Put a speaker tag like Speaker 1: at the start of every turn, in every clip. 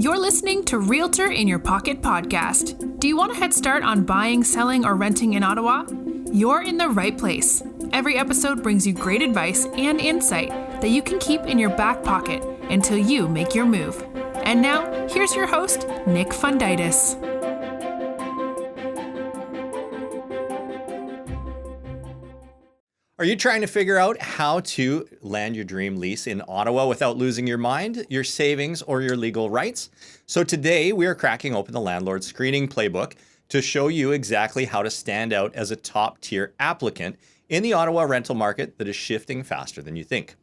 Speaker 1: You're listening to Realtor in Your Pocket podcast. Do you want a head start on buying, selling, or renting in Ottawa? You're in the right place. Every episode brings you great advice and insight that you can keep in your back pocket until you make your move. And now, here's your host, Nick Fundytus.
Speaker 2: Are you trying to figure out how to land your dream lease in Ottawa without losing your mind, your savings, or your legal rights? So today we are cracking open the Landlord screening playbook to show you exactly how to stand out as a top-tier applicant in the Ottawa rental market that is shifting faster than you think.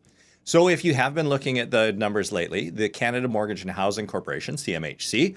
Speaker 2: So if you have been looking at the numbers lately, the Canada Mortgage and Housing Corporation, CMHC,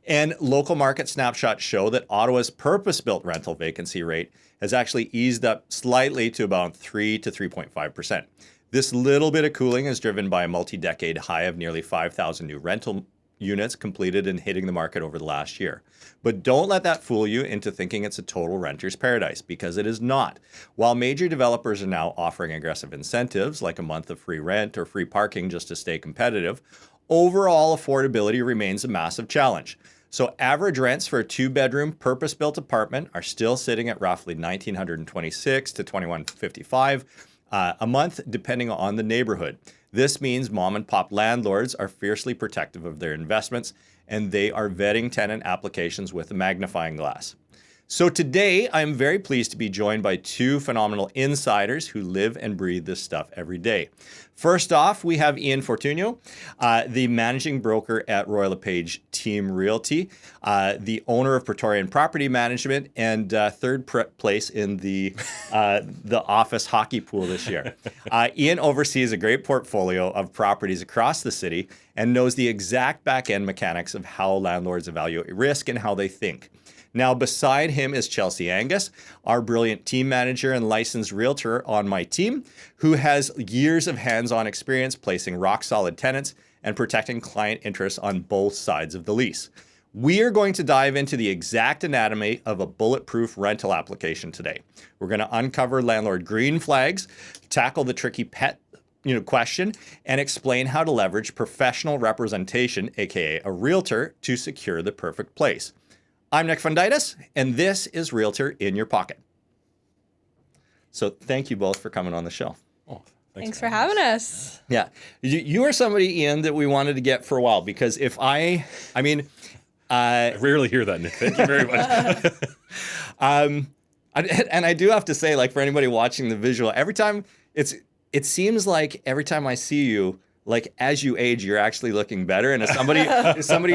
Speaker 2: and local market snapshots show that Ottawa's purpose-built rental vacancy rate has actually eased up slightly to about 3 to 3.5%. This little bit of cooling is driven by a multi-decade high of nearly 5,000 new rental units completed and hitting the market over the last year. But don't let that fool you into thinking it's a total renter's paradise, because it is not. While major developers are now offering aggressive incentives like a month of free rent or free parking just to stay competitive, overall affordability remains a massive challenge. So average rents for a 2-bedroom purpose-built apartment are still sitting at roughly $1,926 to $2,155 a month, depending on the neighborhood. This means mom and pop landlords are fiercely protective of their investments, and they are vetting tenant applications with a magnifying glass. So today, I'm very pleased to be joined by two phenomenal insiders who live and breathe this stuff every day. First off, we have Ian Fortugno, the managing broker at Royal LePage Team Realty, the owner of Praetorian Property Management, and third place in the office hockey pool this year. Ian oversees a great portfolio of properties across the city and knows the exact back-end mechanics of how landlords evaluate risk and how they think. Now, beside him is Chelsea Angus, our brilliant team manager and licensed realtor on my team, who has years of hands-on experience placing rock-solid tenants and protecting client interests on both sides of the lease. We are going to dive into the exact anatomy of a bulletproof rental application today. We're going to uncover landlord green flags, tackle the tricky pet question, and explain how to leverage professional representation, aka a realtor, to secure the perfect place. I'm Nick Fundytus, and this is Realtor in Your Pocket. So thank you both for coming on the show.
Speaker 3: Oh, thanks for having us.
Speaker 2: Yeah. You are somebody, Ian, that we wanted to get for a while, because I
Speaker 3: rarely hear that, Nick. Thank you very much.
Speaker 2: And I do have to say, like, for anybody watching the visual, it seems like every time I see you, like, as you age, you're actually looking better. And as somebody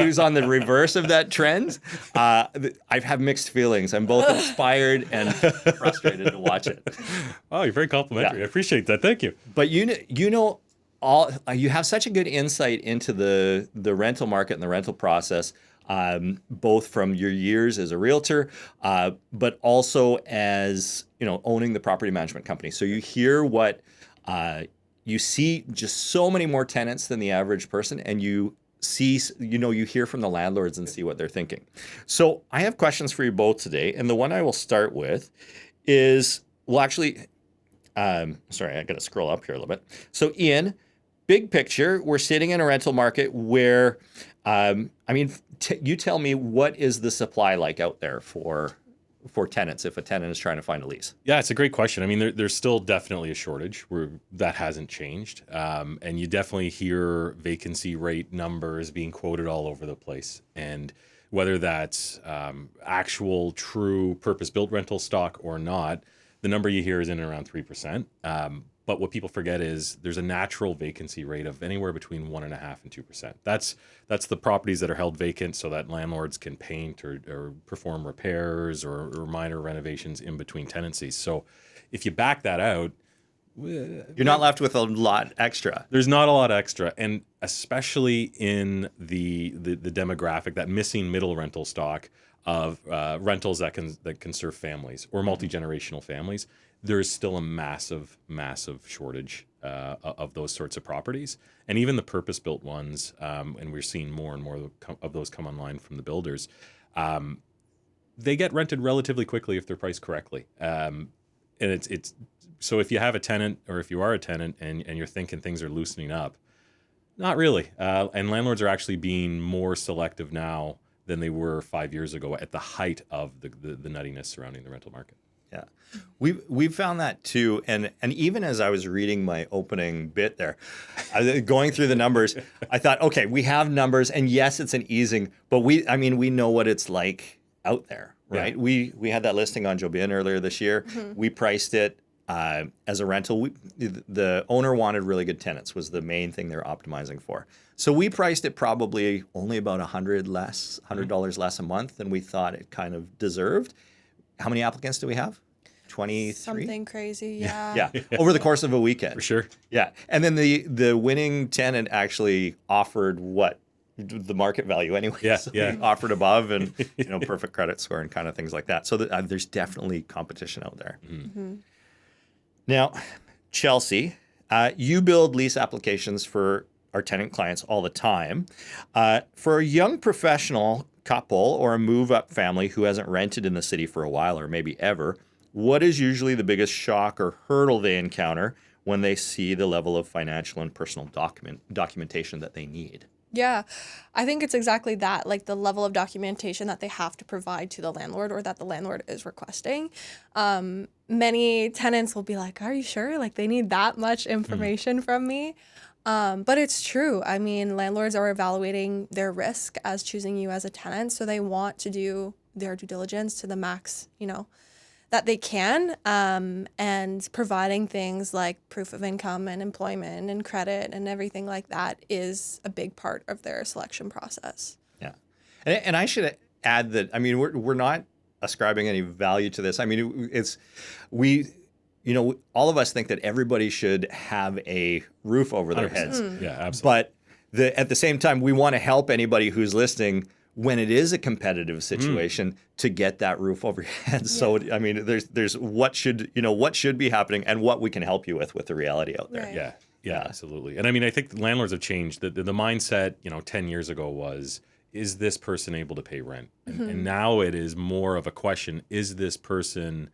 Speaker 2: who's on the reverse of that trend, I have mixed feelings. I'm both inspired and frustrated to watch it.
Speaker 3: Oh, you're very complimentary.
Speaker 2: Yeah.
Speaker 3: I appreciate that. Thank you.
Speaker 2: But you have such a good insight into the rental market and the rental process, both from your years as a realtor, but also as owning the property management company. So you hear what. You see just so many more tenants than the average person, and you hear from the landlords and see what they're thinking. So I have questions for you both today, and the one I will start with is, sorry, I got to scroll up here a little bit. So Ian, big picture, we're sitting in a rental market where, you tell me, what is the supply like out there for tenants if a tenant is trying to find a lease?
Speaker 3: Yeah, it's a great question. I mean, there's still definitely a shortage where that hasn't changed. And you definitely hear vacancy rate numbers being quoted all over the place. And whether that's actual true purpose-built rental stock or not, the number you hear is in and around 3%. But what people forget is there's a natural vacancy rate of anywhere between 1.5% and 2%. That's the properties that are held vacant so that landlords can paint or perform repairs or minor renovations in between tenancies. So if you back that out,
Speaker 2: you're not left with a lot extra.
Speaker 3: There's not a lot extra, and especially in the demographic, that missing middle rental stock of rentals that can serve families or multi-generational families. There's still a massive shortage of those sorts of properties. And even the purpose-built ones, and we're seeing more and more of those come online from the builders, they get rented relatively quickly if they're priced correctly. And it's so if you have a tenant, or if you are a tenant and you're thinking things are loosening up, Not really. And landlords are actually being more selective now than they were 5 years ago at the height of the nuttiness surrounding the rental market.
Speaker 2: Yeah, we've found that too, and even as I was reading my opening bit there, going through the numbers, I thought, okay, we have numbers, and yes, it's an easing, but we know what it's like out there, right? Yeah. We had that listing on Jobin earlier this year. We priced it as a rental. The owner wanted really good tenants was the main thing they're optimizing for. So we priced it probably only about $100 less a month than we thought it kind of deserved. How many applicants do we have? 23?
Speaker 4: Something crazy, yeah.
Speaker 2: Yeah, over the course of a weekend.
Speaker 3: For sure.
Speaker 2: Yeah, and then the winning tenant actually offered what? The market value anyway.
Speaker 3: Yeah,
Speaker 2: so
Speaker 3: yeah.
Speaker 2: They offered above and perfect credit score and kind of things like that. So there's definitely competition out there. Now, Chelsea, you build lease applications for our tenant clients all the time. For a young professional couple or a move-up family who hasn't rented in the city for a while or maybe ever, what is usually the biggest shock or hurdle they encounter when they see the level of financial and personal documentation that they need?
Speaker 4: Yeah, I think it's exactly that, like the level of documentation that they have to provide to the landlord or that the landlord is requesting. Many tenants will be like, are you sure? Like they need that much information from me? But it's true. I mean, landlords are evaluating their risk as choosing you as a tenant. So they want to do their due diligence to the max, that they can, and providing things like proof of income and employment and credit and everything like that is a big part of their selection process.
Speaker 2: Yeah. And I should add that, I mean, we're not ascribing any value to this. I mean, all of us think that everybody should have a roof over their
Speaker 3: 100%.
Speaker 2: heads.
Speaker 3: Yeah, absolutely.
Speaker 2: But at the same time, we want to help anybody who's listening when it is a competitive situation to get that roof over your head. Yeah. So, I mean, there's what should be happening and what we can help you with the reality out there.
Speaker 4: Right.
Speaker 3: Yeah, absolutely. And I mean, I think landlords have changed. The mindset, 10 years ago was, is this person able to pay rent? And now it is more of a question, is this person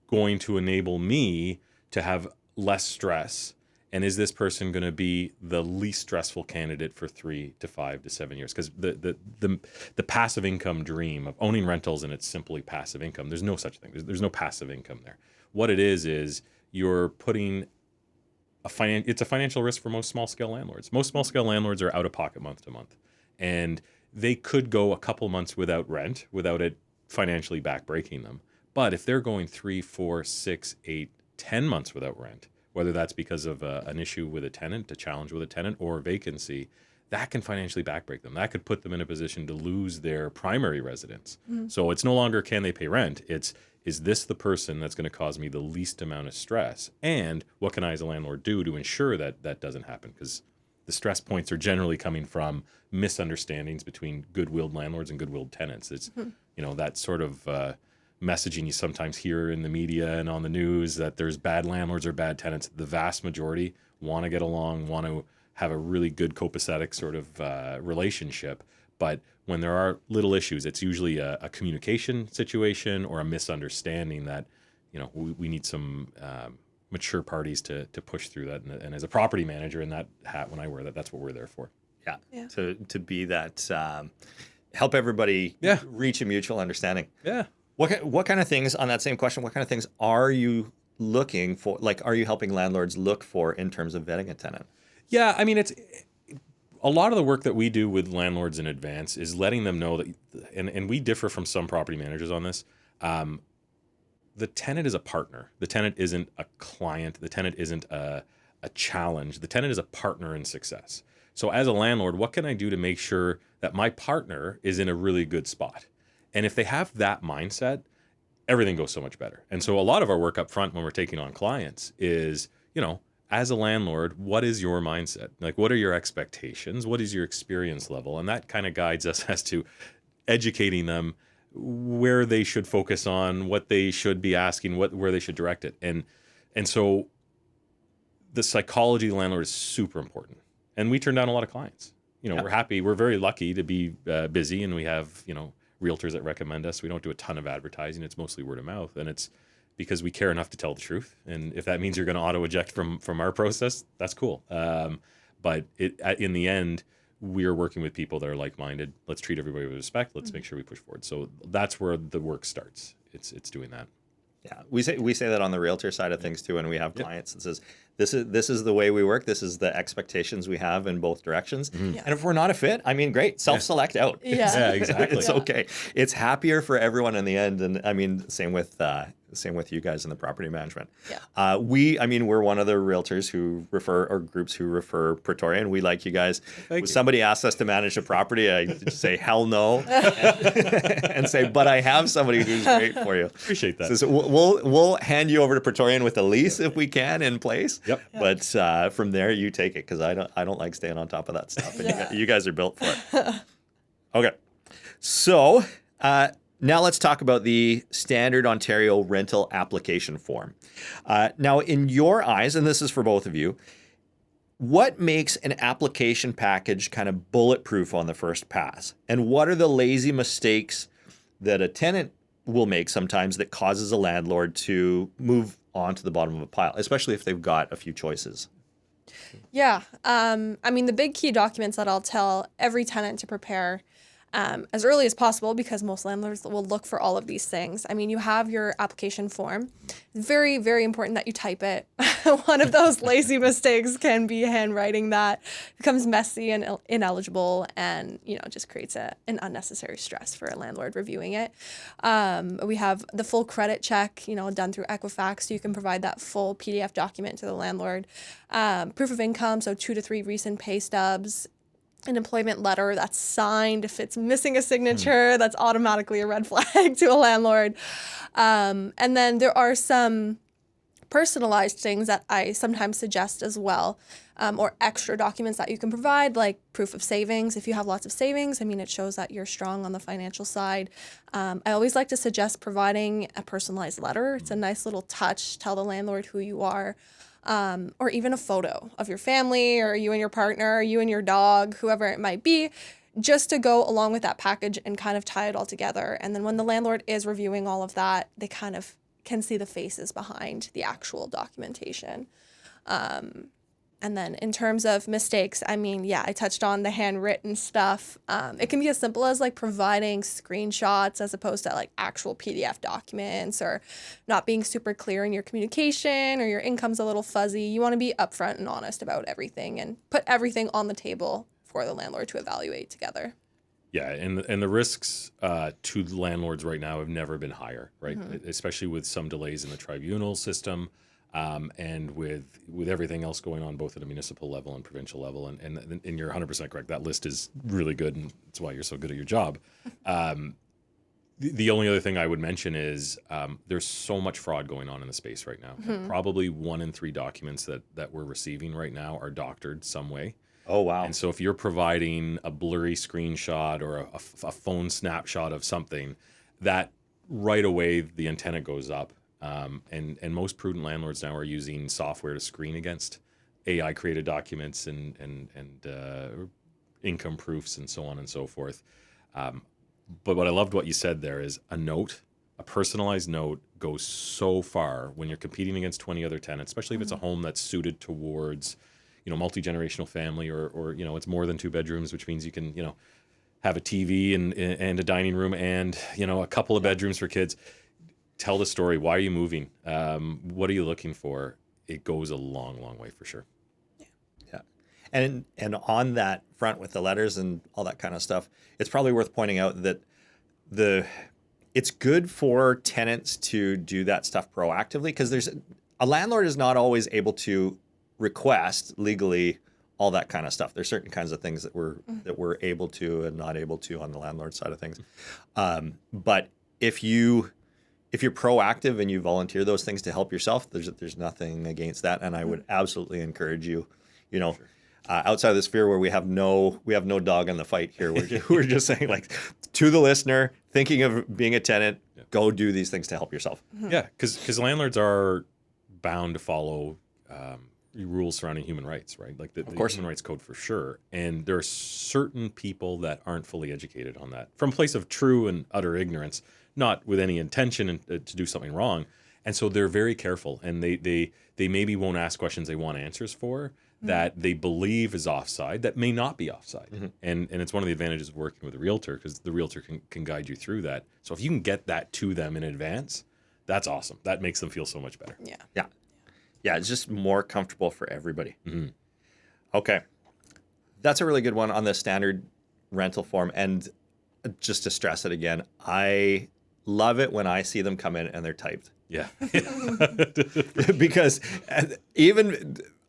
Speaker 3: going to enable me to have less stress? And is this person going to be the least stressful candidate for 3 to 5 to 7 years? Because the passive income dream of owning rentals, and it's simply passive income. There's no such thing. There's no passive income there. What it is you're putting it's a financial risk for most small scale landlords. Most small scale landlords are out of pocket month to month, and they could go a couple months without rent without it financially backbreaking them. But if they're going 3, 4, 6, 8, 10 months without rent, whether that's because of an issue with a tenant, a challenge with a tenant, or a vacancy, that can financially backbreak them. That could put them in a position to lose their primary residence. So it's no longer can they pay rent, it's is this the person that's going to cause me the least amount of stress? And what can I as a landlord do to ensure that that doesn't happen? Because the stress points are generally coming from misunderstandings between good-willed landlords and good-willed tenants. It's, that sort of messaging you sometimes hear in the media and on the news that there's bad landlords or bad tenants. The vast majority want to get along, want to have a really good copacetic sort of relationship. But when there are little issues, it's usually a communication situation or a misunderstanding that, we need some mature parties to push through that. And as a property manager in that hat, when I wear that, that's what we're there for.
Speaker 2: Yeah. To be that, help everybody reach a mutual understanding.
Speaker 3: Yeah.
Speaker 2: What kind of things, on that same question, what kind of things are you looking for? Like, are you helping landlords look for in terms of vetting a tenant?
Speaker 3: Yeah, I mean, it's a lot of the work that we do with landlords in advance is letting them know that, and we differ from some property managers on this. The tenant is a partner. The tenant isn't a client. The tenant isn't a challenge. The tenant is a partner in success. So as a landlord, what can I do to make sure that my partner is in a really good spot? And if they have that mindset, everything goes so much better. And so a lot of our work up front when we're taking on clients is, as a landlord, what is your mindset? Like, what are your expectations? What is your experience level? And that kind of guides us as to educating them where they should focus on, what they should be asking, where they should direct it. And so the psychology of the landlord is super important. And we turn down a lot of clients. We're happy. We're very lucky to be busy, and we have, realtors that recommend us. We don't do a ton of advertising. It's mostly word of mouth, and it's because we care enough to tell the truth. And if that means you're going to auto eject from our process, that's cool. But in the end, we're working with people that are like-minded. Let's treat everybody with respect. Let's make sure we push forward. So that's where the work starts. It's doing that.
Speaker 2: Yeah, we say that on the realtor side of things too, and we have clients that says this is the way we work. This is the expectations we have in both directions.
Speaker 4: Yeah.
Speaker 2: And if we're not a fit, I mean, great, self-select out.
Speaker 4: Yeah.
Speaker 3: Exactly.
Speaker 2: It's okay. It's happier for everyone in the end. And I mean, same with you guys in the property management.
Speaker 4: Yeah.
Speaker 2: We're one of the realtors who refer, or groups who refer Praetorian. We like you guys.
Speaker 3: Thank you.
Speaker 2: Somebody asks us to manage a property, I say hell no, and say, but I have somebody who's great for you.
Speaker 3: Appreciate that.
Speaker 2: So we'll hand you over to Praetorian with a lease if we can in place.
Speaker 3: Yep.
Speaker 2: But from there, you take it, because I don't like staying on top of that stuff, and you guys are built for it. Okay, so now let's talk about the Standard Ontario Rental Application Form. Now, in your eyes, and this is for both of you, what makes an application package kind of bulletproof on the first pass? And what are the lazy mistakes that a tenant will make sometimes that causes a landlord to move on to the bottom of a pile, especially if they've got a few choices?
Speaker 4: Yeah. I mean, the big key documents that I'll tell every tenant to prepare as early as possible, because most landlords will look for all of these things. I mean, you have your application form. It's very, very important that you type it. One of those lazy mistakes can be handwriting that becomes messy and ineligible, and just creates an unnecessary stress for a landlord reviewing it. We have the full credit check, done through Equifax, so you can provide that full PDF document to the landlord. Proof of income, so 2 to 3 recent pay stubs. An employment letter that's signed. If it's missing a signature, that's automatically a red flag to a landlord. And then there are some personalized things that I sometimes suggest as well, or extra documents that you can provide, like proof of savings. If you have lots of savings, I mean, it shows that you're strong on the financial side. I always like to suggest providing a personalized letter. It's a nice little touch. Tell the landlord who you are. Or even a photo of your family, or you and your partner, or you and your dog, whoever it might be, just to go along with that package and kind of tie it all together. And then when the landlord is reviewing all of that, they kind of can see the faces behind the actual documentation. And then in terms of mistakes, I mean, I touched on the handwritten stuff. It can be as simple as like providing screenshots as opposed to like actual PDF documents, or not being super clear in your communication, or your income's a little fuzzy. You want to be upfront and honest about everything and put everything on the table for the landlord to evaluate together.
Speaker 3: Yeah, and the risks to landlords right now have never been higher, right? Especially with some delays in the tribunal system. And with everything else going on, both at a municipal level and provincial level, and you're 100% correct. That list is really good, and it's why you're so good at your job. The only other thing I would mention is there's so much fraud going on in the space right now. Probably 1 in 3 documents that we're receiving right now are doctored some way.
Speaker 2: Oh, wow.
Speaker 3: And so if you're providing a blurry screenshot or a phone snapshot of something, that right away the antenna goes up. And most prudent landlords now are using software to screen against AI created documents and income proofs and so on and so forth. But what I loved what you said there is a personalized note goes so far when you're competing against 20 other tenants, especially if it's a home that's suited towards, multi-generational family, or it's more than 2 bedrooms, which means you can, have a TV and a dining room and, a couple of bedrooms for kids. Tell the story. Why are you moving? What are you looking for? It goes a long, long way for sure.
Speaker 2: Yeah. And on that front with the letters and all that kind of stuff, it's probably worth pointing out that it's good for tenants to do that stuff proactively, because a landlord is not always able to request legally all that kind of stuff. There's certain kinds of things that we're able to and not able to on the landlord side of things. But if you're proactive and you volunteer those things to help yourself, there's nothing against that. And I would absolutely encourage you, outside of the sphere where we have no dog in the fight here. We're just saying, like, to the listener thinking of being a tenant, go do these things to help yourself.
Speaker 3: Yeah, because landlords are bound to follow rules surrounding human rights, right? Like the Human Rights Code for sure. And there are certain people that aren't fully educated on that from a place of true and utter ignorance, not with any intention to do something wrong. And so they're very careful, and they maybe won't ask questions they want answers for. that they believe is offside that may not be offside.
Speaker 2: Mm-hmm.
Speaker 3: And it's one of the advantages of working with a realtor, because the realtor can guide you through that. So if you can get that to them in advance, that's awesome. That makes them feel so much better.
Speaker 4: Yeah.
Speaker 2: Yeah, it's just more comfortable for everybody.
Speaker 3: Mm-hmm.
Speaker 2: Okay. That's a really good one on the standard rental form. And just to stress it again, I love it when I see them come in and they're typed.
Speaker 3: Yeah.
Speaker 2: Because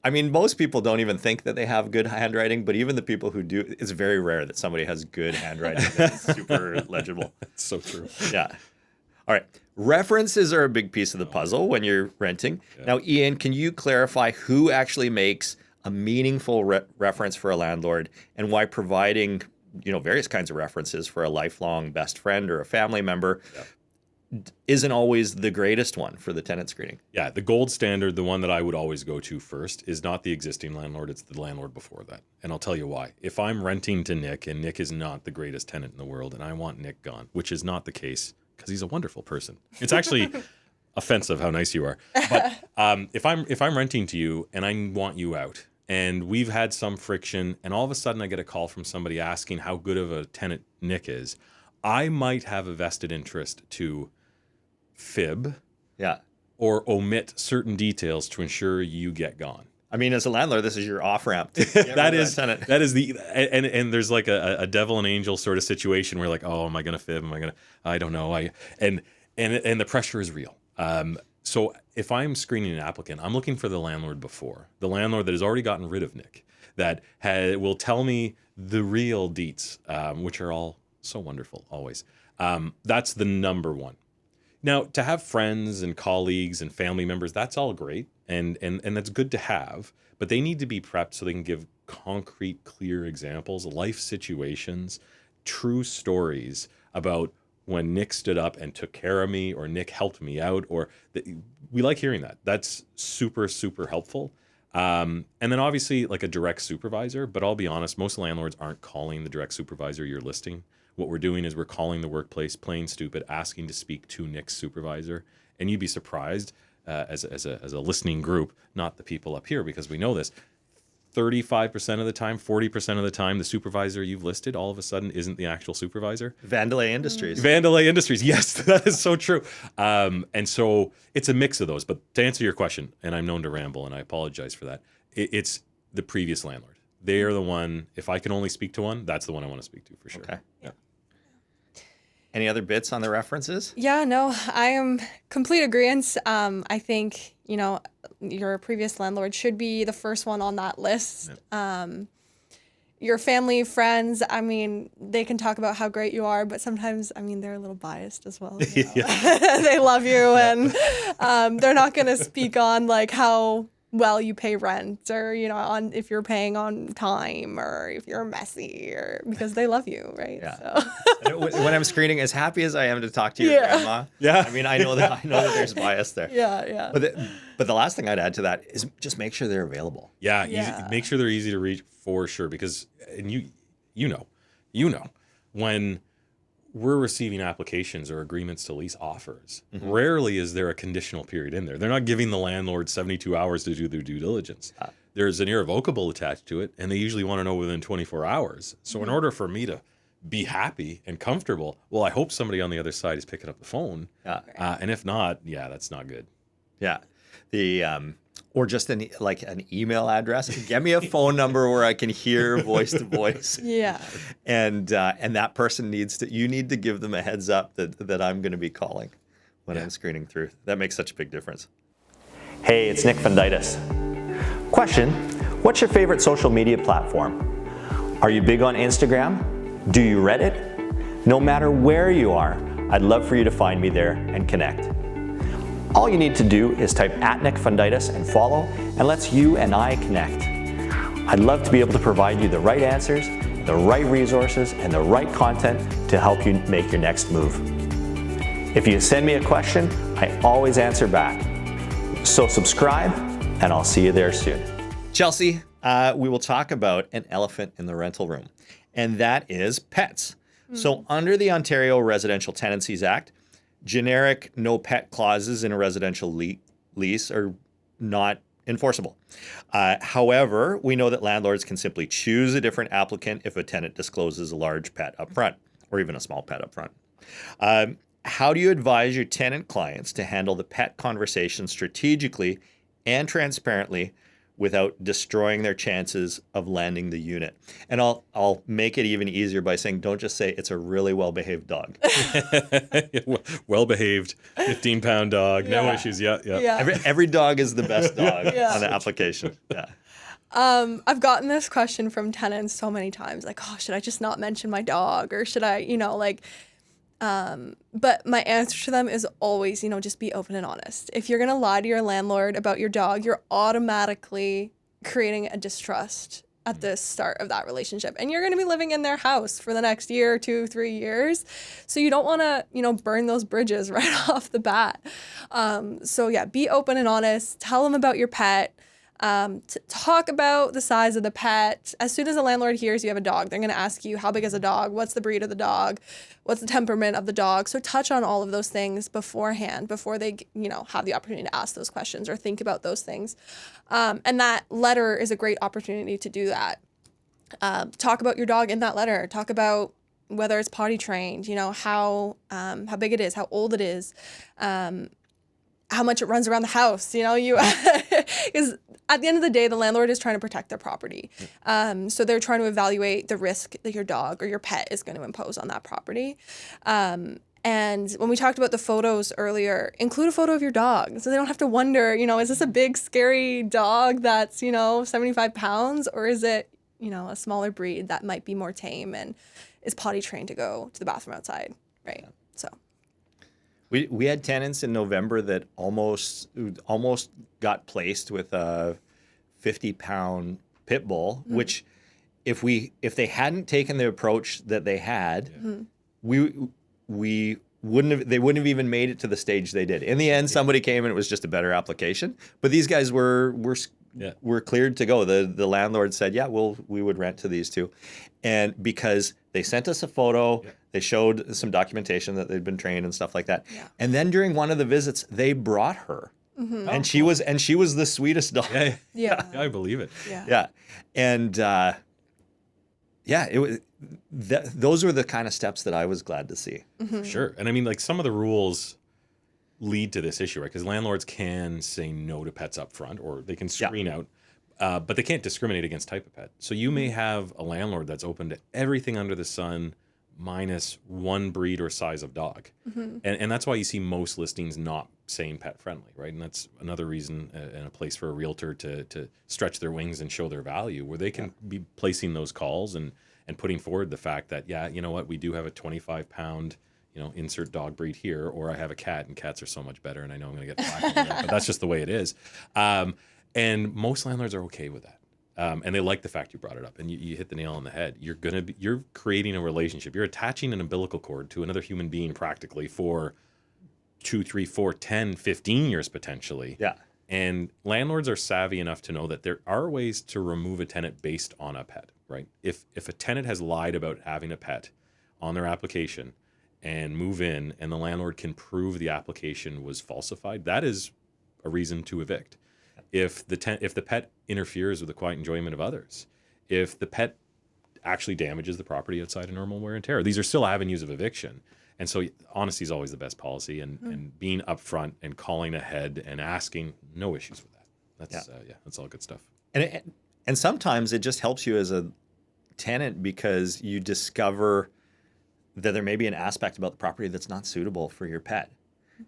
Speaker 2: most people don't even think that they have good handwriting, but even the people who do, it's very rare that somebody has good handwriting that's super legible.
Speaker 3: That's so true.
Speaker 2: Yeah. All right. References are a big piece of the puzzle when you're renting.
Speaker 3: Yeah.
Speaker 2: Now, Ian, can you clarify who actually makes a meaningful reference for a landlord, and why providing, various kinds of references for a lifelong best friend or a family member isn't always the greatest one for the tenant screening?
Speaker 3: Yeah, the gold standard, the one that I would always go to first, is not the existing landlord, it's the landlord before that. And I'll tell you why. If I'm renting to Nick, and Nick is not the greatest tenant in the world, and I want Nick gone, which is not the case, because he's a wonderful person. It's actually offensive how nice you are. But if I'm renting to you and I want you out, and we've had some friction, and all of a sudden I get a call from somebody asking how good of a tenant Nick is, I might have a vested interest to fib or omit certain details to ensure you get gone.
Speaker 2: I mean, as a landlord, this is your off-ramp.
Speaker 3: That is and there's like a devil and angel sort of situation where like, oh, am I going to fib? I don't know. And the pressure is real. So if I'm screening an applicant, I'm looking for the landlord before. The landlord that has already gotten rid of Nick, that will tell me the real deets, which are all so wonderful, always. That's the number one. Now, to have friends and colleagues and family members, that's all great, and that's good to have, but they need to be prepped so they can give concrete, clear examples, life situations, true stories about when Nick stood up and took care of me, or Nick helped me out, we like hearing that. That's super, super helpful. And then obviously like a direct supervisor, but I'll be honest, most landlords aren't calling the direct supervisor you're listing. What we're doing is we're calling the workplace plain stupid, asking to speak to Nick's supervisor. And you'd be surprised as a listening group, not the people up here, because we know this, 35% of the time, 40% of the time, the supervisor you've listed all of a sudden isn't the actual supervisor.
Speaker 2: Vandalay Industries.
Speaker 3: Yes, that is so true. And so it's a mix of those. But to answer your question, and I'm known to ramble, and I apologize for that, it's the previous landlord. They are the one, if I can only speak to one, that's the one I want to speak to for sure.
Speaker 2: Okay. Yeah. Any other bits on the references?
Speaker 4: Yeah, no, I am complete agreement. I think, your previous landlord should be the first one on that list.
Speaker 3: Yep.
Speaker 4: Your family, friends, they can talk about how great you are, but sometimes, they're a little biased as well. They love you, and they're not going to speak on like how well you pay rent, or on if you're paying on time, or if you're messy, or because they love you, right?
Speaker 2: Yeah.
Speaker 4: So.
Speaker 2: When I'm screening, as happy as I am to talk to your grandma, I know that there's bias there.
Speaker 4: Yeah.
Speaker 2: But the last thing I'd add to that is just make sure they're available.
Speaker 3: Yeah. Easy, make sure they're easy to reach for sure, because and you know when we're receiving applications or agreements to lease offers, rarely is there a conditional period in there. They're not giving the landlord 72 hours to do their due diligence. There's an irrevocable attached to it, and they usually want to know within 24 hours. So in order for me to be happy and comfortable, well, I hope somebody on the other side is picking up the phone. And if not, that's not good.
Speaker 2: Yeah. Or just an email address. Get me a phone number where I can hear voice to voice.
Speaker 4: Yeah.
Speaker 2: And that person you need to give them a heads up that I'm going to be calling when I'm screening through. That makes such a big difference. Hey, it's Nick Fundytus. Question: what's your favorite social media platform? Are you big on Instagram? Do you Reddit? No matter where you are, I'd love for you to find me there and connect. All you need to do is type @Nick Fundytus and follow, and let's you and I connect. I'd love to be able to provide you the right answers, the right resources, and the right content to help you make your next move. If you send me a question, I always answer back. So subscribe, and I'll see you there soon. Chelsea, we will talk about an elephant in the rental room, and that is pets. So under the Ontario Residential Tenancies Act, generic no pet clauses in a residential lease are not enforceable. However, we know that landlords can simply choose a different applicant if a tenant discloses a large pet up front or even a small pet up front. How do you advise your tenant clients to handle the pet conversation strategically and transparently without destroying their chances of landing the unit? And I'll make it even easier by saying, don't just say it's a really well-behaved dog.
Speaker 3: Well-behaved, 15-pound dog, no issues. Yeah.
Speaker 2: Every dog is the best dog on the application. Yeah.
Speaker 4: I've gotten this question from tenants so many times, like, oh, should I just not mention my dog, or should I, but my answer to them is always, just be open and honest. If you're going to lie to your landlord about your dog, you're automatically creating a distrust at the start of that relationship. And you're going to be living in their house for the next year, 2, 3 years. So you don't want to, burn those bridges right off the bat. So yeah, be open and honest. Tell them about your pet. Talk about the size of the pet. As soon as a landlord hears you have a dog, they're going to ask you, how big is a dog? What's the breed of the dog? What's the temperament of the dog? So touch on all of those things beforehand, before they, have the opportunity to ask those questions or think about those things. And that letter is a great opportunity to do that. Talk about your dog in that letter. Talk about whether it's potty trained, how big it is, how old it is, how much it runs around the house, because at the end of the day, the landlord is trying to protect their property. So they're trying to evaluate the risk that your dog or your pet is going to impose on that property. And when we talked about the photos earlier, include a photo of your dog so they don't have to wonder, is this a big, scary dog that's, 75 pounds, or is it, a smaller breed that might be more tame and is potty trained to go to the bathroom outside, right?
Speaker 2: Yeah.
Speaker 4: So.
Speaker 2: We had tenants in November that almost got placed with a 50-pound pit bull, which if they hadn't taken the approach that they had, we they wouldn't have even made it to the stage they did. In the end, somebody came and it was just a better application. But these guys were cleared to go. The landlord said, we would rent to these two. And because they sent us a photo, they showed some documentation that they'd been trained and stuff like that. Yeah. And then during one of the visits, they brought her. Mm-hmm. And she was the sweetest dog.
Speaker 3: Yeah, I believe it.
Speaker 2: Yeah. And it was those were the kind of steps that I was glad to see.
Speaker 3: Mm-hmm. Sure. And I mean, like, some of the rules lead to this issue, right? Because landlords can say no to pets up front, or they can screen out, but they can't discriminate against type of pet. So you may have a landlord that's open to everything under the sun minus one breed or size of dog. Mm-hmm. And that's why you see most listings not saying pet friendly, right? And that's another reason and a place for a realtor to stretch their wings and show their value, where they can be placing those calls and putting forward the fact that, we do have a 25-pound, insert dog breed here, or I have a cat and cats are so much better and I know I'm going to get five from that, but that's just the way it is. And most landlords are okay with that. And they like the fact you brought it up, and you hit the nail on the head. You're creating a relationship. You're attaching an umbilical cord to another human being practically for 2, 3, 4, 10, 15 years potentially.
Speaker 2: Yeah.
Speaker 3: And landlords are savvy enough to know that there are ways to remove a tenant based on a pet, right? If a tenant has lied about having a pet on their application and move in, and the landlord can prove the application was falsified, that is a reason to evict. If the pet interferes with the quiet enjoyment of others, if the pet actually damages the property outside of normal wear and tear, these are still avenues of eviction. And so honesty is always the best policy, and being upfront and calling ahead and asking, no issues with that. That's all good stuff.
Speaker 2: And sometimes it just helps you as a tenant because you discover that there may be an aspect about the property that's not suitable for your pet.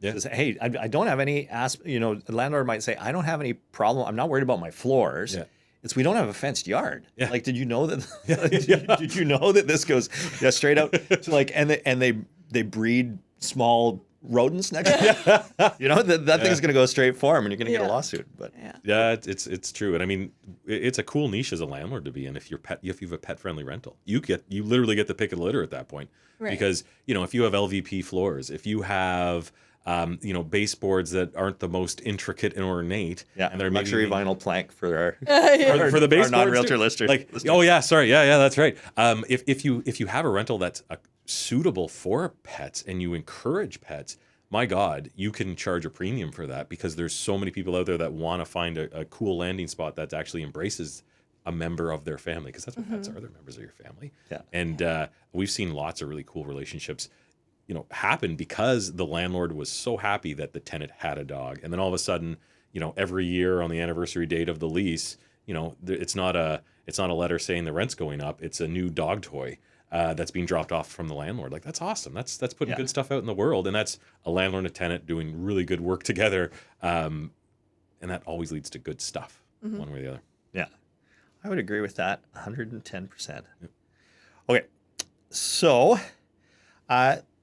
Speaker 2: Yeah. Says, hey, I don't have any the landlord might say, I don't have any problem. I'm not worried about my floors. Yeah. It's we don't have a fenced yard. Yeah. Like, did you know that? Did you know that this goes straight out to they breed small rodents next to that thing's going to go straight for them, and you're going to get a lawsuit. But
Speaker 3: it's true. And I mean, it's a cool niche as a landlord to be in if you have a pet friendly rental. You literally get the pick of the litter at that point, right? Because if you have LVP floors, if you have baseboards that aren't the most intricate and ornate,
Speaker 2: and they're luxury vinyl plank for our
Speaker 3: for the baseboards,
Speaker 2: non-realtor listers.
Speaker 3: That's right. If you have a rental that's suitable for pets and you encourage pets, my God, you can charge a premium for that because there's so many people out there that want to find a cool landing spot that actually embraces a member of their family, because that's what pets are. They're members of your family.
Speaker 2: Yeah.
Speaker 3: And we've seen lots of really cool relationships, happen because the landlord was so happy that the tenant had a dog. And then all of a sudden, every year on the anniversary date of the lease, it's not a letter saying the rent's going up. It's a new dog toy that's being dropped off from the landlord. Like, that's awesome. That's putting good stuff out in the world. And that's a landlord and a tenant doing really good work together. And that always leads to good stuff, one way or the other.
Speaker 2: Yeah. I would agree with that 110%. Yep. Okay. So,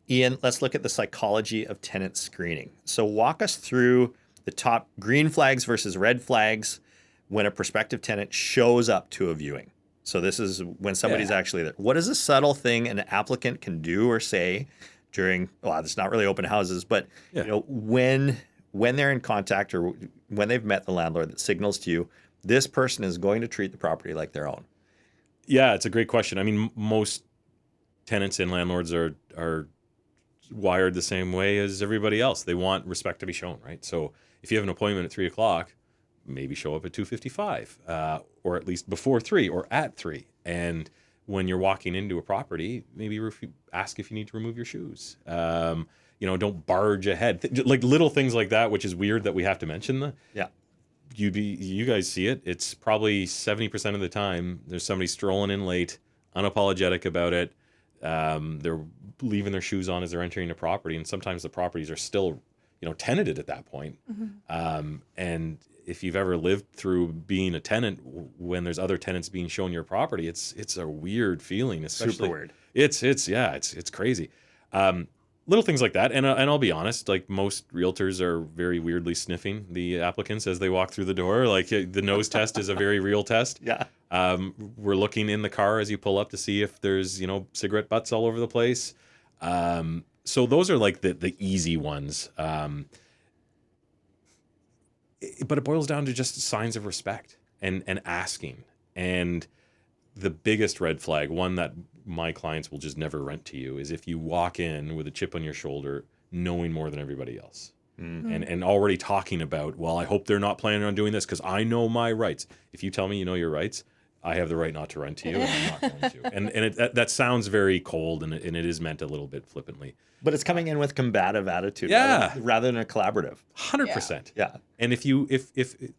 Speaker 2: Ian, let's look at the psychology of tenant screening. So walk us through the top green flags versus red flags when a prospective tenant shows up to a viewing. So this is when somebody's actually there. What is a subtle thing an applicant can do or say during, well, it's not really open houses, but when they're in contact or when they've met the landlord that signals to you, this person is going to treat the property like their own?
Speaker 3: Yeah, it's a great question. I mean, most tenants and landlords are wired the same way as everybody else. They want respect to be shown, right? So if you have an appointment at 3:00, maybe show up at 2:55, or at least before 3 or at 3. And when you're walking into a property, maybe ask if you need to remove your shoes. Don't barge ahead. Like little things like that, which is weird that we have to mention.
Speaker 2: Yeah.
Speaker 3: You guys see it. It's probably 70% of the time there's somebody strolling in late, unapologetic about it. They're leaving their shoes on as they're entering the property, and sometimes the properties are still, tenanted at that point. And if you've ever lived through being a tenant when there's other tenants being shown your property, it's a weird feeling. Especially,
Speaker 2: super weird.
Speaker 3: It's crazy. Little things like that, and I'll be honest, like most realtors are very weirdly sniffing the applicants as they walk through the door. Like the nose test is a very real test.
Speaker 2: Yeah.
Speaker 3: We're looking in the car as you pull up to see if there's cigarette butts all over the place. So those are like the easy ones. But it boils down to just signs of respect and asking. And the biggest red flag, one that my clients will just never rent to you, is if you walk in with a chip on your shoulder, knowing more than everybody else. And already talking about, well, I hope they're not planning on doing this because I know my rights. If you tell me you know your rights, I have the right not to rent to you, and I'm not going to. And that sounds very cold, and it is meant a little bit flippantly.
Speaker 2: But it's coming in with combative attitude, rather than a collaborative.
Speaker 3: 100%.
Speaker 2: Yeah.
Speaker 3: And if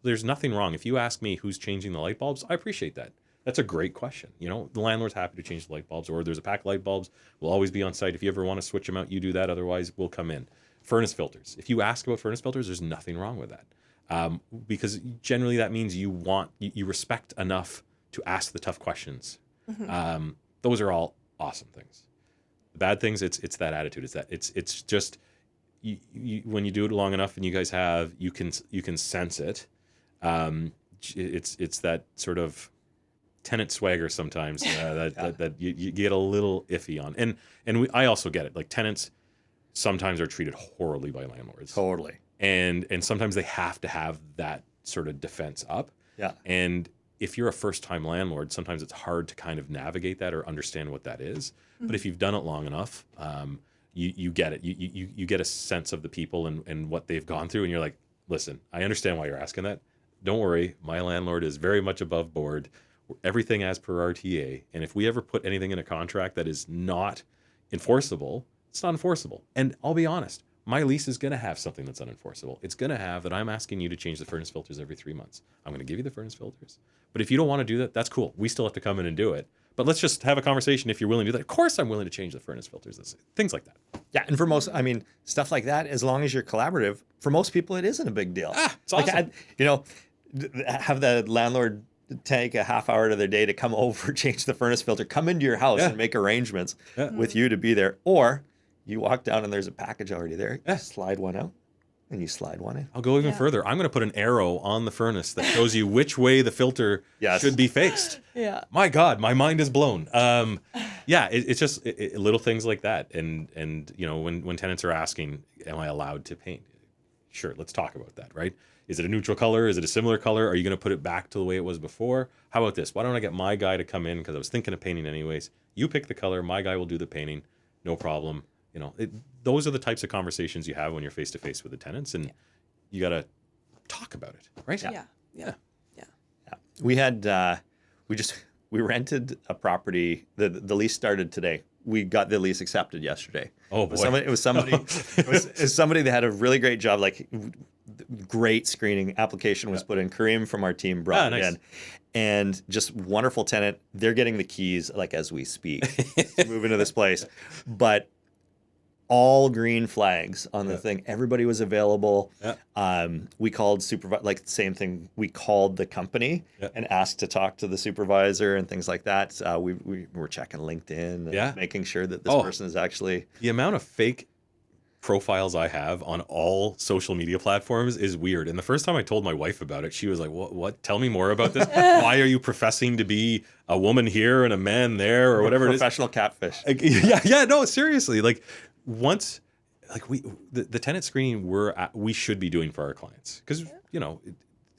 Speaker 3: there's nothing wrong, if you ask me who's changing the light bulbs, I appreciate that. That's a great question. The landlord's happy to change the light bulbs, or there's a pack of light bulbs. We'll always be on site. If you ever want to switch them out, you do that. Otherwise, we'll come in. Furnace filters. If you ask about furnace filters, there's nothing wrong with that. Because generally that means you respect enough to ask the tough questions. Those are all awesome things. The bad things, it's that attitude. It's just when you do it long enough, and you guys you can sense it. It's that sort of tenant swagger sometimes that you get a little iffy on. And I also get it. Like, tenants sometimes are treated horribly by landlords.
Speaker 2: Totally.
Speaker 3: And sometimes they have to have that sort of defense up.
Speaker 2: Yeah.
Speaker 3: And if you're a first-time landlord, sometimes it's hard to kind of navigate that or understand what that is. But if you've done it long enough, you get it. You get a sense of the people and what they've gone through, and you're like, listen, I understand why you're asking that. Don't worry, my landlord is very much above board. Everything as per RTA. And if we ever put anything in a contract that is not enforceable, it's not enforceable. And I'll be honest, my lease is going to have something that's unenforceable. It's going to have that I'm asking you to change the furnace filters every 3 months. I'm going to give you the furnace filters. But if you don't want to do that, that's cool. We still have to come in and do it. But let's just have a conversation if you're willing to do that. Of course I'm willing to change the furnace filters. Things like that.
Speaker 2: Yeah, and for most, stuff like that, as long as you're collaborative, for most people it isn't a big deal.
Speaker 3: It's awesome.
Speaker 2: Have the landlord take a half hour of their day to come over, change the furnace filter, come into your house and make arrangements with you to be there. Or you walk down and there's a package already there. Slide one out and you slide one in.
Speaker 3: I'll go even further. I'm going to put an arrow on the furnace that shows you which way the filter should be faced.
Speaker 4: Yeah.
Speaker 3: My God, my mind is blown. It's just little things like that. And when tenants are asking, am I allowed to paint? Sure, let's talk about that, right? Is it a neutral color? Is it a similar color? Are you going to put it back to the way it was before? How about this? Why don't I get my guy to come in, because I was thinking of painting anyways. You pick the color. My guy will do the painting. No problem. those are the types of conversations you have when you're face to face with the tenants, and you got to talk about it, right?
Speaker 4: Yeah.
Speaker 2: We had we rented a property. The lease started today. We got the lease accepted yesterday.
Speaker 3: Oh boy.
Speaker 2: It was somebody that had a really great job, like great screening. Application was put in. Kareem from our team brought it in, and just wonderful tenant. They're getting the keys like as we speak to move into this place, but all green flags on the thing. Everybody was available. We called supervisor, like same thing. We called the company and asked to talk to the supervisor and things like that. We were checking LinkedIn, and making sure that this person is actually.
Speaker 3: The amount of fake profiles I have on all social media platforms is weird. And the first time I told my wife about it, she was like, "What? Tell me more about this. Why are you professing to be a woman here and a man there, or whatever it is?"
Speaker 2: Professional catfish.
Speaker 3: No, seriously, like. Once, like the tenant screening we should be doing for our clients, because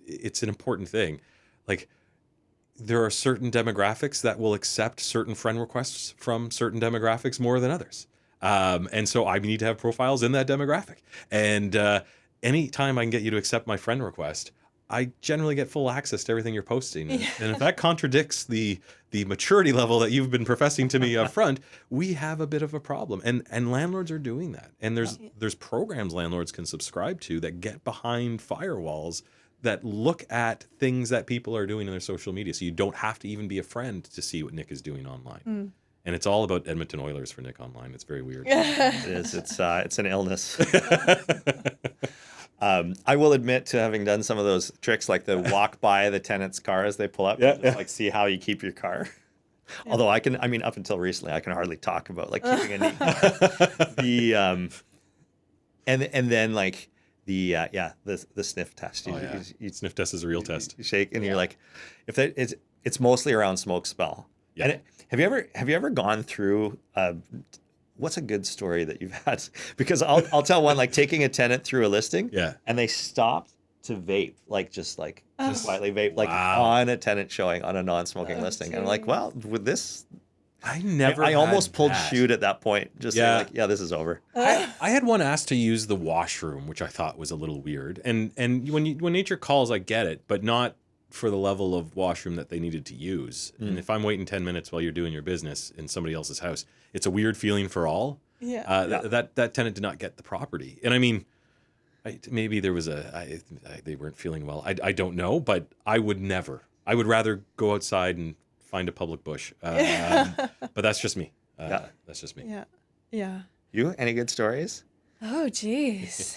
Speaker 3: it's an important thing. Like there are certain demographics that will accept certain friend requests from certain demographics more than others, and so I need to have profiles in that demographic. And anytime I can get you to accept my friend request, I generally get full access to everything you're posting. And if that contradicts the maturity level that you've been professing to me up front, we have a bit of a problem. And landlords are doing that. And there's programs landlords can subscribe to that get behind firewalls that look at things that people are doing in their social media. So you don't have to even be a friend to see what Nick is doing online. And it's all about Edmonton Oilers for Nick online. It's very weird.
Speaker 2: It is. It's an illness. I will admit to having done some of those tricks, like the walk by the tenants' car as they pull up, like see how you keep your car. Although up until recently, I can hardly talk about like keeping a neat and then like the sniff test.
Speaker 3: You sniff test is a real test.
Speaker 2: You shake and you're like, if that it's mostly around smoke smell. Yeah. And have you ever gone through? What's a good story that you've had? Because I'll tell one, like taking a tenant through a listing, and they stopped to vape, just slightly vape, on a tenant showing on a non-smoking listing. And I'm like, well, with this, I almost pulled chute at that point. Just saying, this is over.
Speaker 3: I had one asked to use the washroom, which I thought was a little weird. And when nature calls, I get it, but not for the level of washroom that they needed to use. And if I'm waiting 10 minutes while you're doing your business in somebody else's house, it's a weird feeling for all. That tenant did not get the property. And I mean, maybe there was they weren't feeling well. I don't know, but I would rather go outside and find a public bush. But that's just me. That's just me.
Speaker 4: Yeah.
Speaker 2: You, any good stories?
Speaker 4: Oh, geez.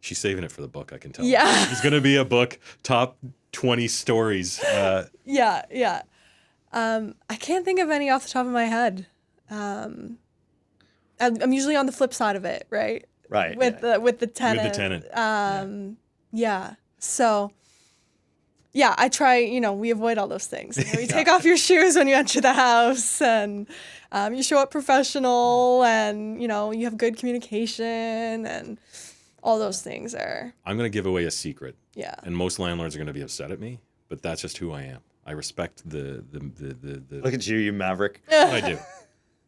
Speaker 3: She's saving it for the book, I can tell.
Speaker 4: Yeah.
Speaker 3: It's going to be a book, top 20 stories.
Speaker 4: Yeah. I can't think of any off the top of my head. I'm usually on the flip side of it, right?
Speaker 2: Right.
Speaker 4: With the tenant.
Speaker 3: With the tenant.
Speaker 4: Yeah. So, yeah, I try, we avoid all those things. You take off your shoes when you enter the house, and you show up professional, and, you have good communication, and all those things are.
Speaker 3: I'm going to give away a secret.
Speaker 4: Yeah.
Speaker 3: And most landlords are going to be upset at me, but that's just who I am. I respect the
Speaker 2: Look at you maverick.
Speaker 3: I do.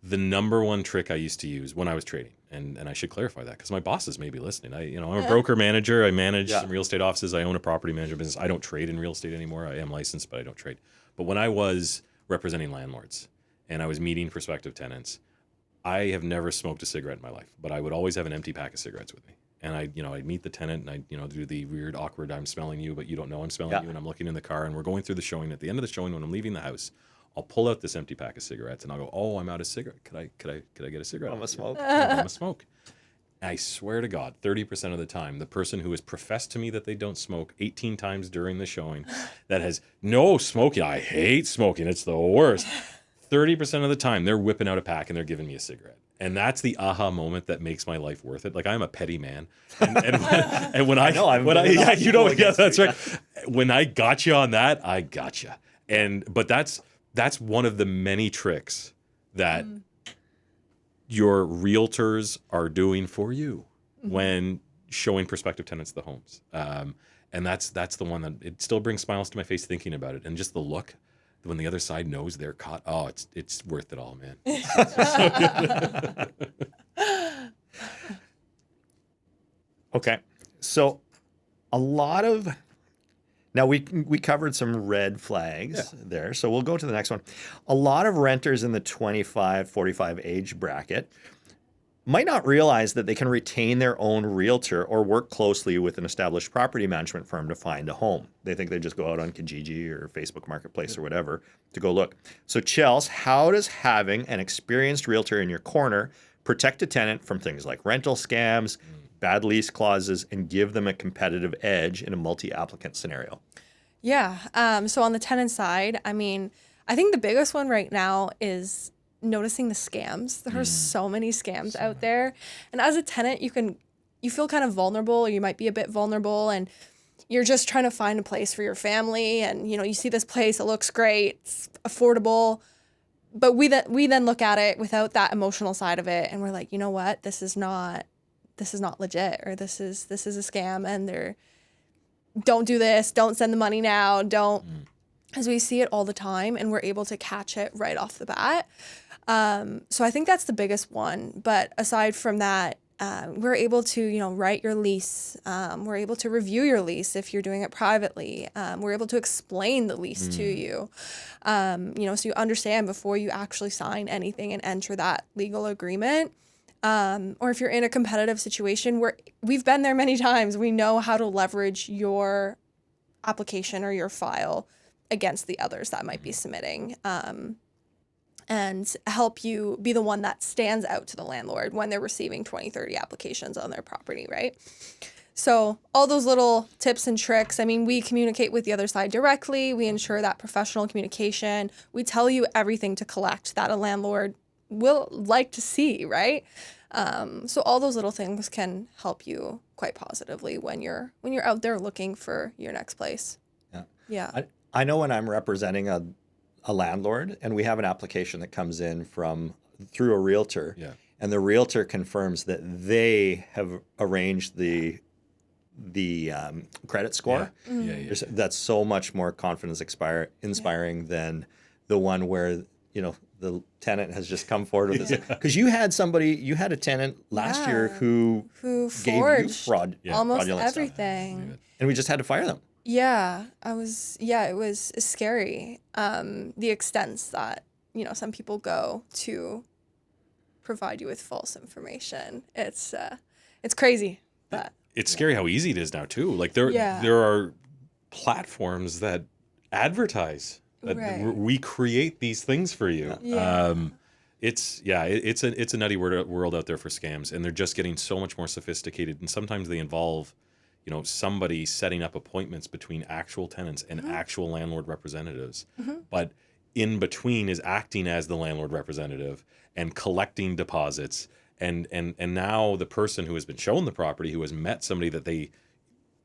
Speaker 3: The number one trick I used to use when I was trading, and I should clarify that because my bosses may be listening. I'm a broker manager. I manage some real estate offices. I own a property management business. I don't trade in real estate anymore. I am licensed, but I don't trade. But when I was representing landlords and I was meeting prospective tenants, I have never smoked a cigarette in my life, but I would always have an empty pack of cigarettes with me. And I'd meet the tenant and I'd do the weird, awkward, I'm smelling you, but you don't know I'm smelling you. And I'm looking in the car and we're going through the showing. At the end of the showing, when I'm leaving the house, I'll pull out this empty pack of cigarettes and I'll go, oh, I'm out of cigarette. Could I get a cigarette?
Speaker 2: I'm a smoke.
Speaker 3: I'm a smoke. I swear to God, 30% of the time, the person who has professed to me that they don't smoke 18 times during the showing, that has no smoking, I hate smoking, it's the worst. 30% of the time, they're whipping out a pack and they're giving me a cigarette. And that's the aha moment that makes my life worth it. Like, I'm a petty man. And when that's right. When I got you on that, I got you. But that's one of the many tricks that your realtors are doing for you when showing prospective tenants the homes. And that's the one that it still brings smiles to my face thinking about it. And just the look. when the other side knows they're caught, oh, it's worth it all, man.
Speaker 2: Okay. So a lot of now we covered some red flags there. So we'll go to the next one. A lot of renters in the 25-45 age bracket might not realize that they can retain their own realtor or work closely with an established property management firm to find a home. They think they just go out on Kijiji or Facebook Marketplace or whatever to go look. So Chels, how does having an experienced realtor in your corner protect a tenant from things like rental scams, bad lease clauses, and give them a competitive edge in a multi-applicant scenario?
Speaker 4: Yeah. So on the tenant side, I mean, I think the biggest one right now is noticing the scams. There are so many scams out there. And as a tenant, you feel kind of vulnerable, or you might be a bit vulnerable, and you're just trying to find a place for your family. And, you see this place, it looks great, it's affordable. But we then look at it without that emotional side of it, and we're like, you know what, this is not legit, or this is a scam, and don't do this, don't send the money now, don't, as we see it all the time, and we're able to catch it right off the bat. So I think that's the biggest one. But aside from that, we're able to, write your lease. We're able to review your lease if you're doing it privately. We're able to explain the lease to you, so you understand before you actually sign anything and enter that legal agreement. Or if you're in a competitive situation, we've been there many times. We know how to leverage your application or your file against the others that might be submitting, and help you be the one that stands out to the landlord when they're receiving 20, 30 applications on their property, right? So all those little tips and tricks, I mean, we communicate with the other side directly. We ensure that professional communication. We tell you everything to collect that a landlord will like to see, right? So all those little things can help you quite positively when you're out there looking for your next place. Yeah.
Speaker 2: I know when I'm representing a landlord and we have an application that comes in through a realtor, and the realtor confirms that they have arranged the credit score. That's so much more confidence inspiring than the one where the tenant has just come forward with this. Because you had a tenant last year who gave you
Speaker 4: almost
Speaker 2: fraudulent
Speaker 4: everything
Speaker 2: stuff. And we just had to fire them.
Speaker 4: Yeah, it was scary. The extents that, some people go to provide you with false information. It's crazy. But
Speaker 3: it's scary how easy it is now too. Like there are platforms that advertise that we create these things for you. It's a nutty world out there for scams, and they're just getting so much more sophisticated, and sometimes they involve somebody setting up appointments between actual tenants and actual landlord representatives. But in between is acting as the landlord representative and collecting deposits. And now the person who has been shown the property, who has met somebody that they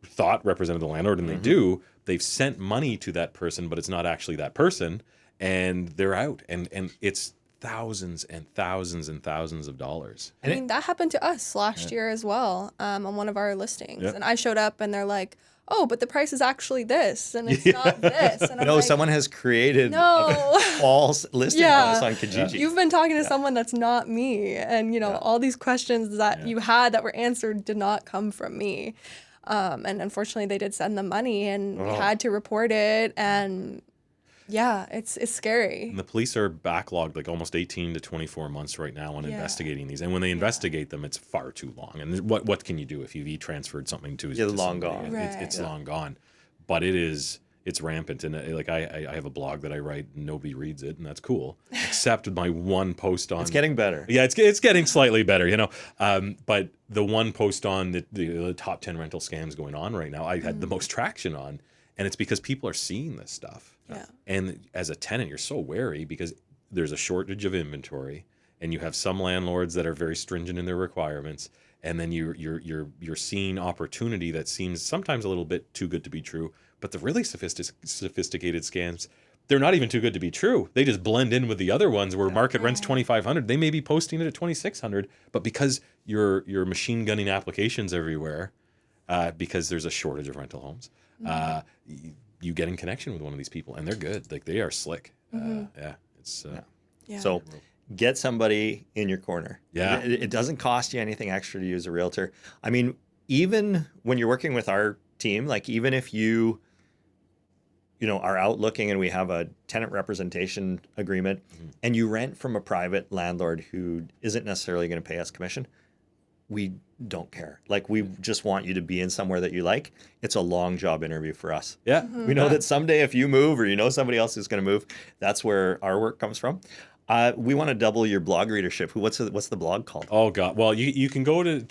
Speaker 3: thought represented the landlord, and they've sent money to that person, but it's not actually that person, and they're out. And it's thousands and thousands and thousands of dollars.
Speaker 4: I mean, that happened to us last year as well, on one of our listings. And I showed up and they're like, oh, but the price is actually this, and it's not this. And I'm
Speaker 2: someone has created a false listing on Kijiji.
Speaker 4: You've been talking to someone that's not me. And, all these questions that you had that were answered did not come from me. And unfortunately, they did send the money, and we had to report it. And it's scary.
Speaker 3: And the police are backlogged like almost 18 to 24 months right now on investigating these. And when they investigate them, it's far too long. And what can you do if you've e-transferred something to
Speaker 2: long gone.
Speaker 3: It's long gone. But it's rampant. And I have a blog that I write, and nobody reads it, and that's cool. Except my one post on...
Speaker 2: It's getting better.
Speaker 3: Yeah, it's getting slightly better, But the one post on the top 10 rental scams going on right now, I had the most traction on. And it's because people are seeing this stuff. And as a tenant, you're so wary because there's a shortage of inventory, and you have some landlords that are very stringent in their requirements, and then you're seeing opportunity that seems sometimes a little bit too good to be true. But the really sophisticated scams, they're not even too good to be true. They just blend in with the other ones where market rent's $2,500. They may be posting it at $2,600, but because you're machine gunning applications everywhere, because there's a shortage of rental homes. you get in connection with one of these people, and they're good. Like, they are slick. It's
Speaker 4: Yeah.
Speaker 2: So get somebody in your corner.
Speaker 3: Yeah.
Speaker 2: It doesn't cost you anything extra to use a realtor. I mean, even when you're working with our team, like even if you are out looking and we have a tenant representation agreement and you rent from a private landlord who isn't necessarily going to pay us commission, we don't care. Like, we just want you to be in somewhere that you like. It's a long job interview for us.
Speaker 3: Yeah.
Speaker 2: We know that someday if you move or somebody else is going to move, that's where our work comes from. We want to double your blog readership. What's the blog called?
Speaker 3: Oh God! Well, you can go to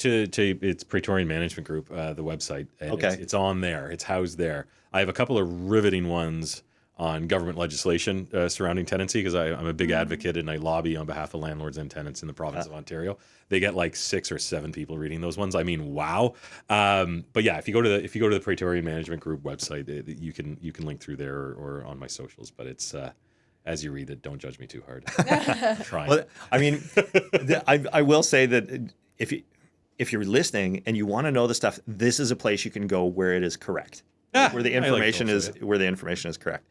Speaker 3: it's Praetorian Management Group, the website. And
Speaker 2: Okay.
Speaker 3: it's on there. It's housed there. I have a couple of riveting ones on government legislation surrounding tenancy, because I'm a big advocate and I lobby on behalf of landlords and tenants in the province of Ontario. They get like 6 or 7 people reading those ones. I mean, wow. But yeah, if you go to the Praetorian Management Group website, you can link through there or on my socials. But it's as you read it, don't judge me too hard. I'm trying.
Speaker 2: Well, I mean, I will say that if you're listening and you want to know the stuff, this is a place you can go where it is correct. Where the information is correct.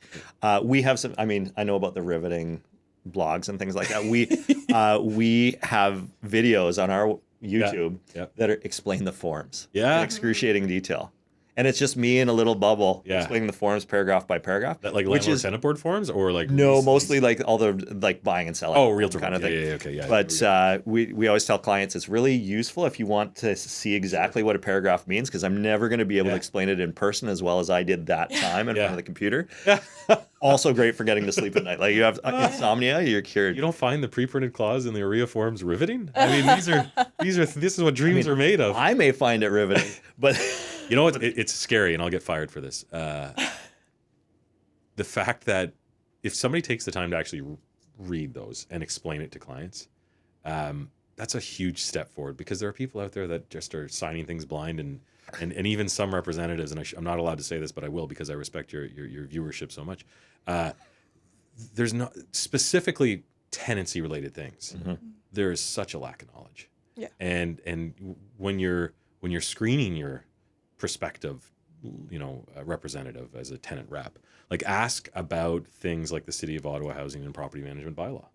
Speaker 2: We have some. I mean, I know about the riveting blogs and things like that. We have videos on our YouTube that explain the forms in excruciating detail. And it's just me in a little bubble explaining the forms paragraph by paragraph.
Speaker 3: That like landlord tenant board forms, or like
Speaker 2: no, mostly like all the like buying and selling.
Speaker 3: Oh, realtor
Speaker 2: kind of thing.
Speaker 3: Okay.
Speaker 2: But we always tell clients it's really useful if you want to see exactly what a paragraph means, because I'm never going to be able to explain it in person as well as I did that time in front of the computer. Also great for getting to sleep at night. Like, you have insomnia, you're cured.
Speaker 3: You don't find the pre-printed clause in the AREA forms riveting? I mean, this is what dreams are made of.
Speaker 2: I may find it riveting, but
Speaker 3: you know what? It's scary, and I'll get fired for this. The fact that if somebody takes the time to actually read those and explain it to clients, that's a huge step forward, because there are people out there that just are signing things blind, and even some representatives, and I'm not allowed to say this, but I will, because I respect your viewership so much. There's not specifically tenancy related things. There is such a lack of knowledge.
Speaker 4: Yeah.
Speaker 3: And when you're screening your prospective, representative as a tenant rep, like, ask about things like the City of Ottawa Housing and Property Management Bylaw.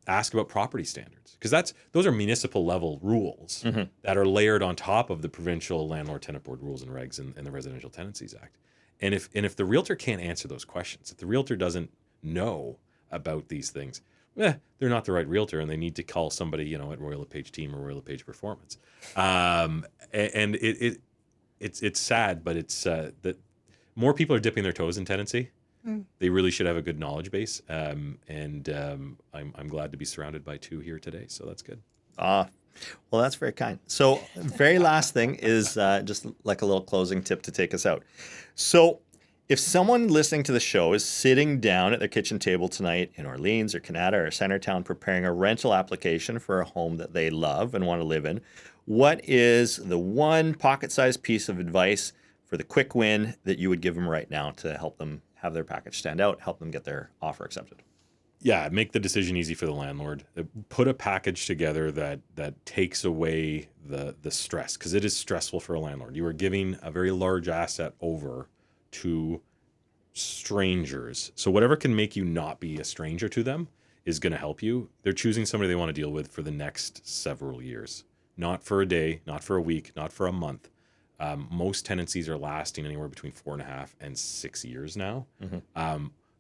Speaker 3: Ask about property standards, because those are municipal level rules that are layered on top of the provincial landlord tenant board rules and regs and the Residential Tenancies Act. And if the realtor can't answer those questions, if the realtor doesn't know about these things, they're not the right realtor, and they need to call somebody, at Royal LePage Team or Royal LePage Performance. And it's sad, but it's that more people are dipping their toes in tenancy. They really should have a good knowledge base, and I'm glad to be surrounded by 2 here today. So that's good.
Speaker 2: Well, that's very kind. So, very last thing is just like a little closing tip to take us out. So, if someone listening to the show is sitting down at their kitchen table tonight in Orleans or Canada or Centertown preparing a rental application for a home that they love and want to live in, what is the one pocket-sized piece of advice for the quick win that you would give them right now to help them have their package stand out, help them get their offer accepted?
Speaker 3: Yeah, make the decision easy for the landlord. Put a package together that takes away the stress, because it is stressful for a landlord. You are giving a very large asset over to strangers. So whatever can make you not be a stranger to them is going to help you. They're choosing somebody they want to deal with for the next several years, not for a day, not for a week, not for a month. Most tenancies are lasting anywhere between 4.5 and 6 years now.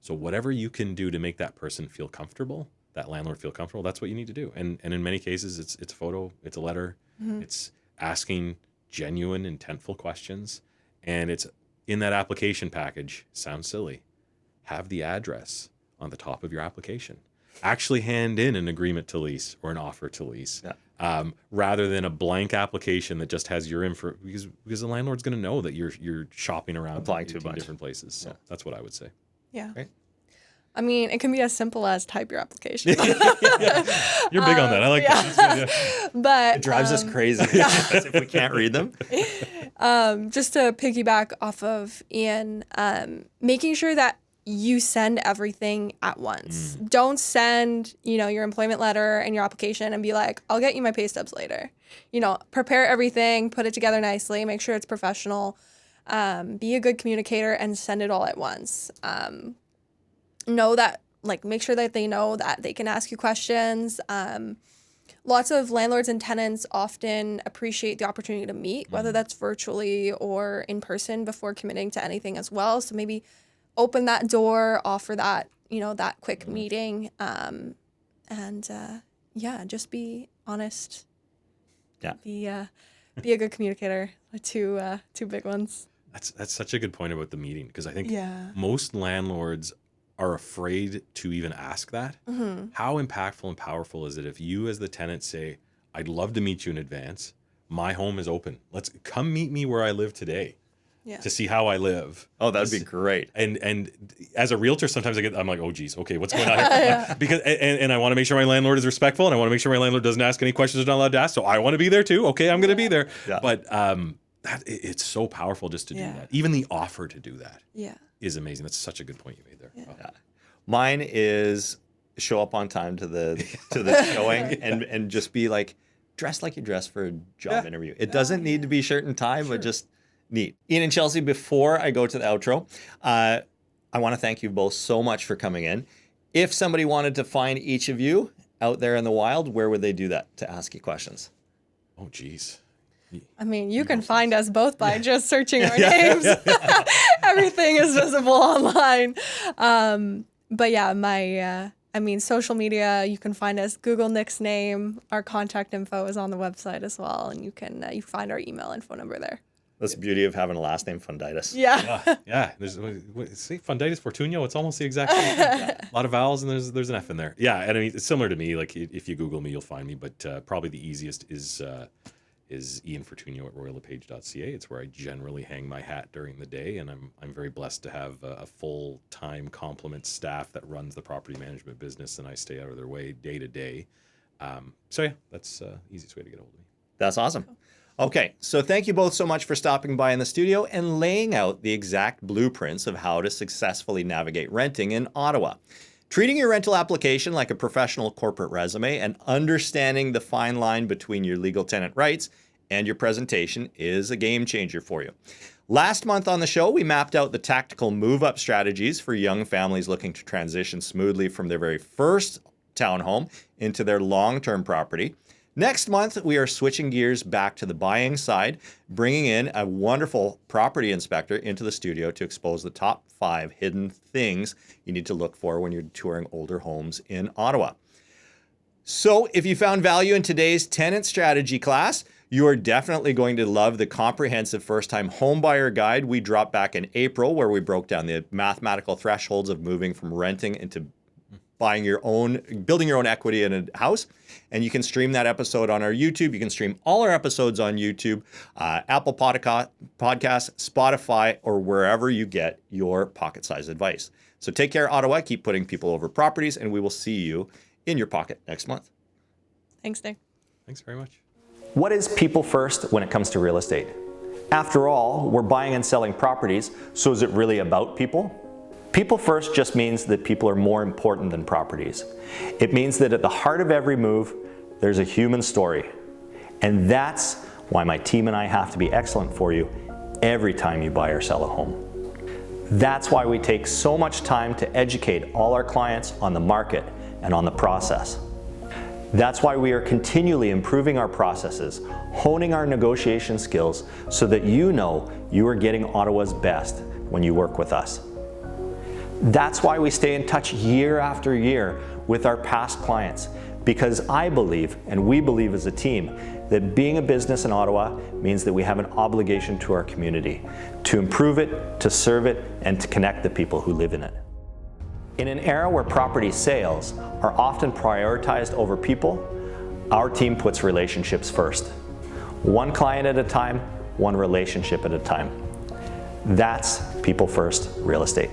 Speaker 3: So whatever you can do to make that person feel comfortable, that landlord feel comfortable, that's what you need to do. And in many cases, it's a photo, it's a letter, it's asking genuine, intentful questions, and it's in that application package. Sounds silly. Have the address on the top of your application. Actually hand in an agreement to lease or an offer to lease, rather than a blank application that just has your info, because the landlord's going to know that you're shopping around
Speaker 2: applying to a bunch
Speaker 3: different places. So that's what I would say.
Speaker 4: Yeah.
Speaker 2: Right.
Speaker 4: I mean, it can be as simple as type your application.
Speaker 3: You're big on that. I like that.
Speaker 4: But
Speaker 2: It drives us crazy if we can't read them.
Speaker 4: just to piggyback off of Ian, making sure that you send everything at once. Don't send, your employment letter and your application and be like, I'll get you my pay stubs later. Prepare everything, put it together nicely, make sure it's professional. Be a good communicator and send it all at once. Know that, like, make sure that they know that they can ask you questions. Lots of landlords and tenants often appreciate the opportunity to meet, whether that's virtually or in person, before committing to anything as well. So maybe open that door, offer that, that quick meeting, and just be honest.
Speaker 2: Yeah.
Speaker 4: Be a good communicator. Two big ones.
Speaker 3: That's such a good point about the meeting, because I think
Speaker 4: most
Speaker 3: landlords are afraid to even ask that.
Speaker 4: Mm-hmm.
Speaker 3: How impactful and powerful is it if you as the tenant say, I'd love to meet you in advance. My home is open. Let's come meet me where I live today to see how I live.
Speaker 2: Oh, that'd be great.
Speaker 3: And as a realtor, sometimes I'm like, oh geez, okay, what's going on here? Because and I want to make sure my landlord is respectful, and I want to make sure my landlord doesn't ask any questions they're not allowed to ask. So I want to be there too. Okay, I'm going to be there.
Speaker 2: Yeah.
Speaker 3: But it's so powerful just to do that. Even the offer to do that is amazing. That's such a good point you made there.
Speaker 2: Yeah. Mine is show up on time to the showing and just be like, dress like you dress for a job interview. It doesn't need to be shirt and tie, but just neat. Ian and Chelsea, before I go to the outro, I want to thank you both so much for coming in. If somebody wanted to find each of you out there in the wild, where would they do that to ask you questions?
Speaker 3: Oh, geez.
Speaker 4: I mean, you can find us both by just searching our names. Everything is visible online. But yeah, social media, you can find us, Google Nick's name. Our contact info is on the website as well. And you can find our email and phone number there.
Speaker 2: That's the beauty of having a last name, Fundytus.
Speaker 4: Yeah.
Speaker 3: There's Fundytus, Fortugno. It's almost the exact same. A lot of vowels, and there's an F in there. Yeah, and I mean, it's similar to me. Like, if you Google me, you'll find me. But probably the easiest is Ian Fortugno at royallepage.ca. It's where I generally hang my hat during the day, and I'm very blessed to have a full-time complement staff that runs the property management business, and I stay out of their way day to day. That's the easiest way to get a hold of me.
Speaker 2: That's awesome. Okay, so thank you both so much for stopping by in the studio and laying out the exact blueprints of how to successfully navigate renting in Ottawa. Treating your rental application like a professional corporate resume and understanding the fine line between your legal tenant rights and your presentation is a game changer for you. Last month on the show, we mapped out the tactical move-up strategies for young families looking to transition smoothly from their very first townhome into their long-term property. Next month, we are switching gears back to the buying side, bringing in a wonderful property inspector into the studio to expose the top 5 hidden things you need to look for when you're touring older homes in Ottawa. So if you found value in today's tenant strategy class, you are definitely going to love the comprehensive first-time homebuyer guide we dropped back in April, where we broke down the mathematical thresholds of moving from renting into building your own equity in a house. And you can stream that episode on our YouTube. You can stream all our episodes on YouTube, Apple Podcasts, Spotify, or wherever you get your pocket-sized advice. So take care, Ottawa. Keep putting people over properties, and we will see you in your pocket next month.
Speaker 4: Thanks, Nick.
Speaker 3: Thanks very much.
Speaker 2: What is people first when it comes to real estate? After all, we're buying and selling properties, so is it really about people? People first just means that people are more important than properties. It means that at the heart of every move, there's a human story. And that's why my team and I have to be excellent for you every time you buy or sell a home. That's why we take so much time to educate all our clients on the market and on the process. That's why we are continually improving our processes, honing our negotiation skills so that you know you are getting Ottawa's best when you work with us. That's why we stay in touch year after year with our past clients, because I believe, and we believe as a team, that being a business in Ottawa means that we have an obligation to our community, to improve it, to serve it, and to connect the people who live in it. In an era where property sales are often prioritized over people, our team puts relationships first. One client at a time, one relationship at a time. That's people first real estate.